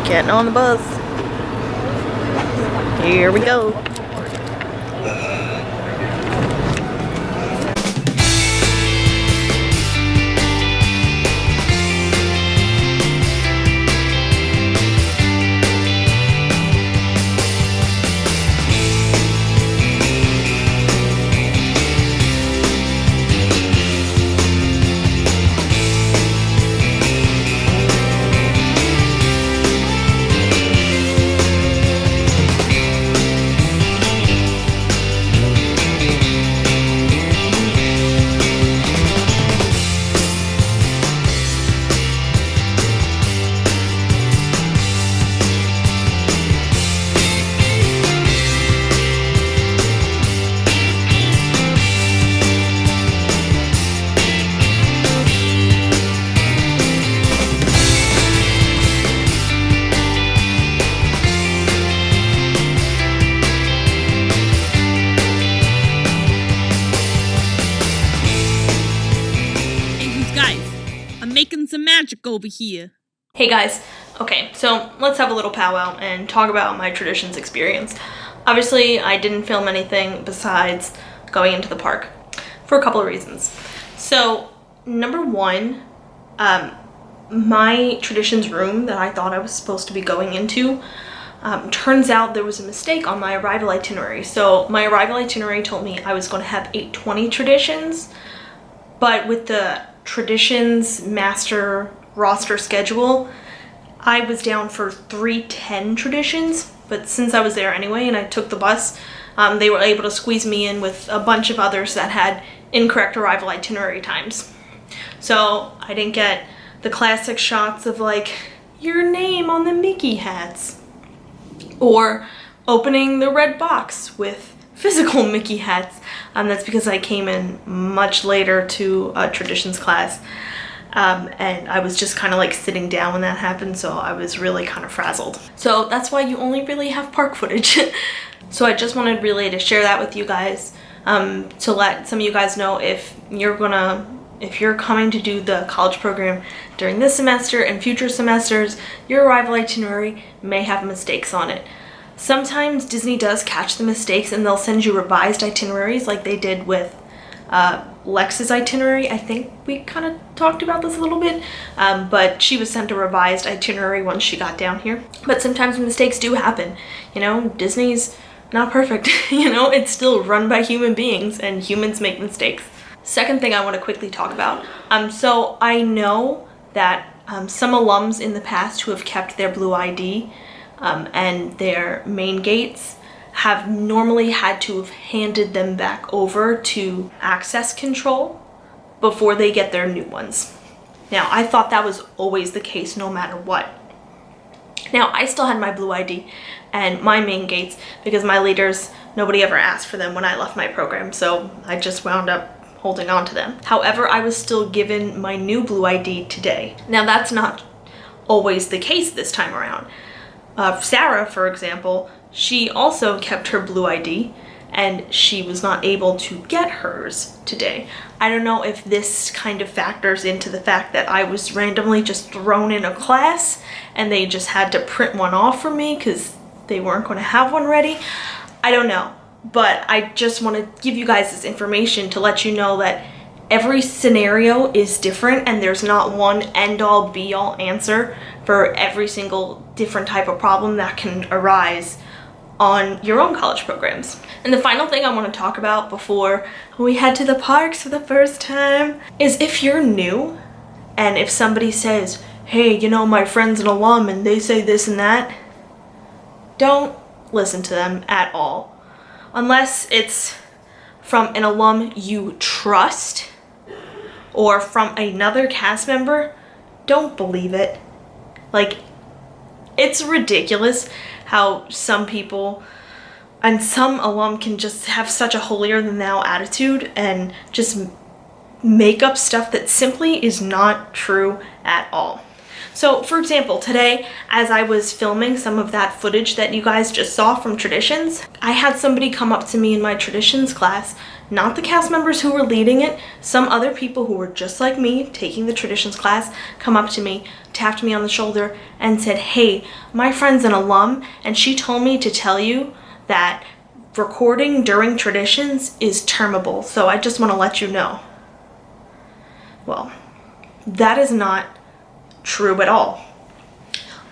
Getting on the bus. Here we go. Making some magic over here. Hey guys, okay, so let's have a little powwow and talk about my traditions experience. Obviously, I didn't film anything besides going into the park for a couple of reasons. So, number one, my traditions room that I thought I was supposed to be going into, turns out there was a mistake on my arrival itinerary. So my arrival itinerary told me I was going to have 820 traditions, but with the traditions master roster schedule, I was down for 310 traditions, but since I was there anyway and I took the bus, they were able to squeeze me in with a bunch of others that had incorrect arrival itinerary times. So I didn't get the classic shots of like your name on the Mickey hats or opening the red box with physical Mickey hats. That's because I came in much later to a traditions class, and I was just kind of like sitting down when that happened, so I was really kind of frazzled. So that's why you only really have park footage. So I just wanted really to share that with you guys, to let some of you guys know if you're coming to do the college program during this semester and future semesters, your arrival itinerary may have mistakes on it. Sometimes Disney does catch the mistakes and they'll send you revised itineraries like they did with Lex's itinerary. I think we kind of talked about this a little bit, but she was sent a revised itinerary once she got down here. But sometimes mistakes do happen. You know, Disney's not perfect. You know, it's still run by human beings and humans make mistakes. Second thing I want to quickly talk about. So I know that some alums in the past who have kept their Blue ID and their main gates have normally had to have handed them back over to access control before they get their new ones. Now, I thought that was always the case no matter what. Now, I still had my Blue ID and my main gates because my leaders, nobody ever asked for them when I left my program, so I just wound up holding on to them. However, I was still given my new Blue ID today. Now, that's not always the case this time around. Sarah, for example, she also kept her Blue ID and she was not able to get hers today. I don't know if this kind of factors into the fact that I was randomly just thrown in a class and they just had to print one off for me because they weren't going to have one ready. I don't know, but I just want to give you guys this information to let you know that every scenario is different and there's not one end-all be-all answer for every single different type of problem that can arise on your own college programs. And the final thing I want to talk about before we head to the parks for the first time is if you're new and if somebody says, hey, you know, my friend's an alum and they say this and that, don't listen to them at all. Unless it's from an alum you trust or from another cast member, don't believe it. Like, it's ridiculous how some people and some alum can just have such a holier-than-thou attitude and just make up stuff that simply is not true at all. So for example, today, as I was filming some of that footage that you guys just saw from traditions, I had somebody come up to me in my traditions class, not the cast members who were leading it, some other people who were just like me taking the traditions class, come up to me, tapped me on the shoulder and said, "Hey, my friend's an alum and she told me to tell you that recording during traditions is termable, so I just want to let you know." Well, that is not true at all.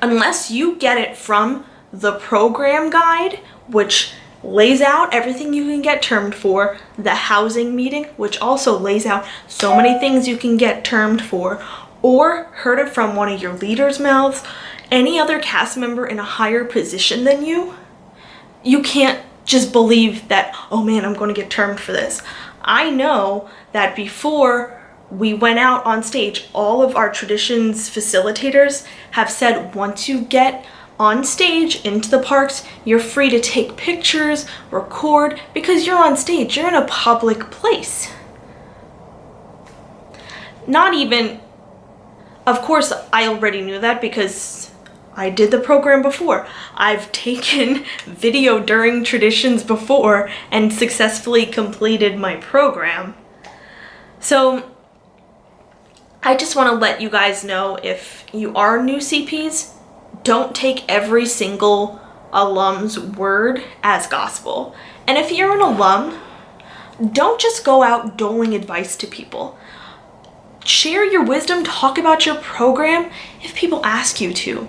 Unless you get it from the program guide, which lays out everything you can get termed for, the housing meeting, which also lays out so many things you can get termed for, or heard it from one of your leaders' mouths, any other cast member in a higher position than you, you can't just believe that, oh man, I'm going to get termed for this. I know that before we went out on stage, all of our traditions facilitators have said once you get on stage into the parks, you're free to take pictures, record, because you're on stage, you're in a public place. Not even, of course, I already knew that because I did the program before. I've taken video during traditions before and successfully completed my program. So I just want to let you guys know, if you are new CPs, don't take every single alum's word as gospel. And if you're an alum, don't just go out doling advice to people. Share your wisdom, talk about your program if people ask you to.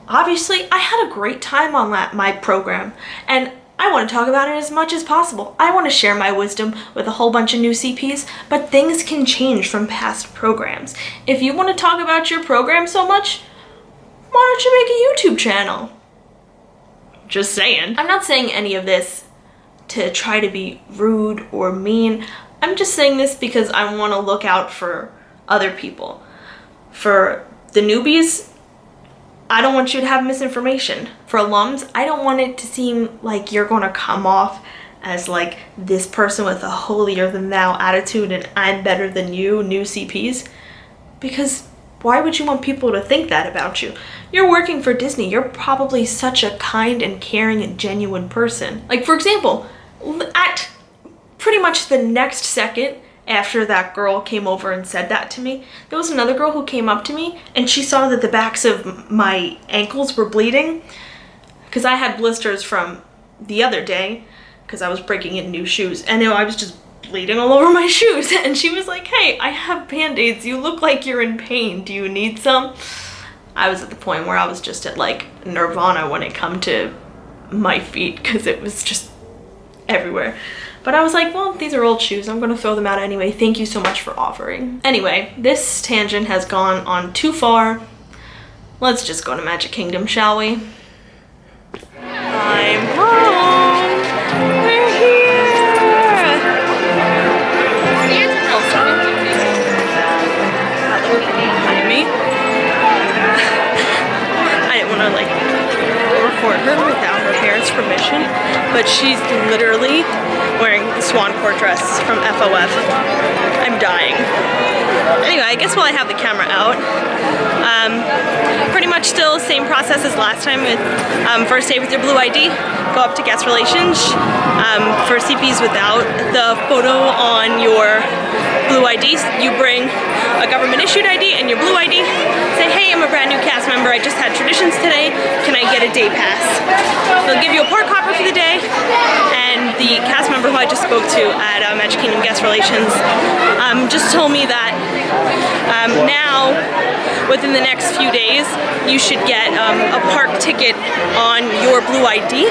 Obviously, I had a great time on my program, and I want to talk about it as much as possible. I want to share my wisdom with a whole bunch of new CPs, but things can change from past programs. If you want to talk about your program so much, why don't you make a YouTube channel? Just saying. I'm not saying any of this to try to be rude or mean. I'm just saying this because I want to look out for other people. For the newbies, I don't want you to have misinformation. For alums, I don't want it to seem like you're going to come off as like this person with a holier than thou attitude and I'm better than you, new CPs. Because why would you want people to think that about you? You're working for Disney. You're probably such a kind and caring and genuine person. Like, for example, at pretty much the next second after that girl came over and said that to me, there was another girl who came up to me and she saw that the backs of my ankles were bleeding because I had blisters from the other day because I was breaking in new shoes, and I was just bleeding all over my shoes. And she was like, "Hey, I have Band-Aids. You look like you're in pain. Do you need some?" I was at the point where I was just at like nirvana when it come to my feet because it was just everywhere. But I was like, well, these are old shoes. I'm going to throw them out anyway. Thank you so much for offering. Anyway, this tangent has gone on too far. Let's just go to Magic Kingdom, shall we? I'm home. We're here. Behind me. I didn't want to like record her without her parents' permission, but she's literally wearing the swan court dress from FOF. I'm dying. Anyway, I guess while I have the camera out, pretty much still same process as last time with first day with your blue ID, go up to guest relations. For CPs without the photo on your blue IDs, you bring a government issued ID and your blue ID, say, "Hey, I'm a brand new cast member, I just had traditions today, can I get a day pass?" They'll give you a park hopper for the day, and the cast member who I just spoke to at Magic Kingdom Guest Relations just told me that now, within the next few days, you should get a park ticket on your blue ID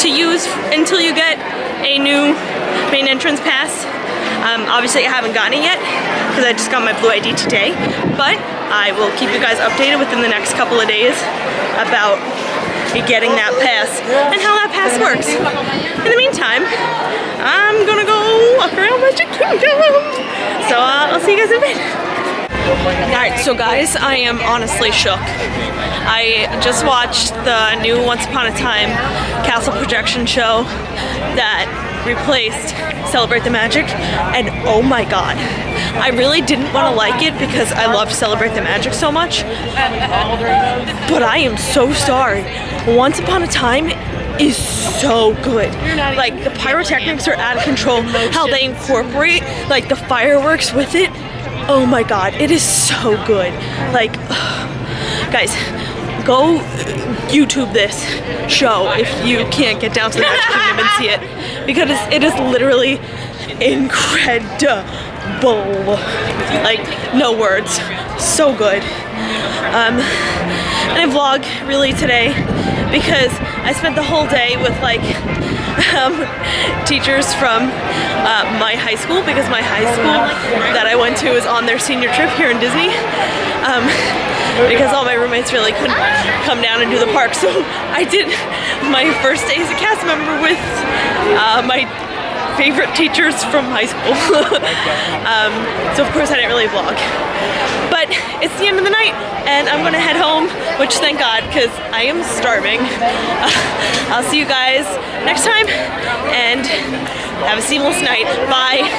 to use until you get a new main entrance pass. Obviously I haven't gotten it yet because I just got my blue ID today, but I will keep you guys updated within the next couple of days about getting that pass and how that pass works. In the meantime, I'm gonna go walk around Magic Kingdom. So I'll see you guys in a bit. Alright, so guys, I am honestly shook. I just watched the new Once Upon a Time Castle projection show that replaced Celebrate the Magic, and oh my god, I really didn't want to like it because I loved Celebrate the Magic so much, but I am so sorry. Once Upon a Time is so good. Like, the pyrotechnics are out of control. How they incorporate like the fireworks with it, oh my god, it is so good. Like, guys, go YouTube this show if you can't get down to the Magic Kingdom and see it, because it is literally incredible. Like, no words. So good. And I vlog really today because I spent the whole day with like teachers from my high school, because my high school that I went to is on their senior trip here in Disney. Because all my roommates really couldn't come down and do the park, so I did my first day as a cast member with my favorite teachers from high school. So of course I didn't really vlog. But it's the end of the night and I'm gonna head home, which thank God, because I am starving. I'll see you guys next time and have a seamless night. Bye.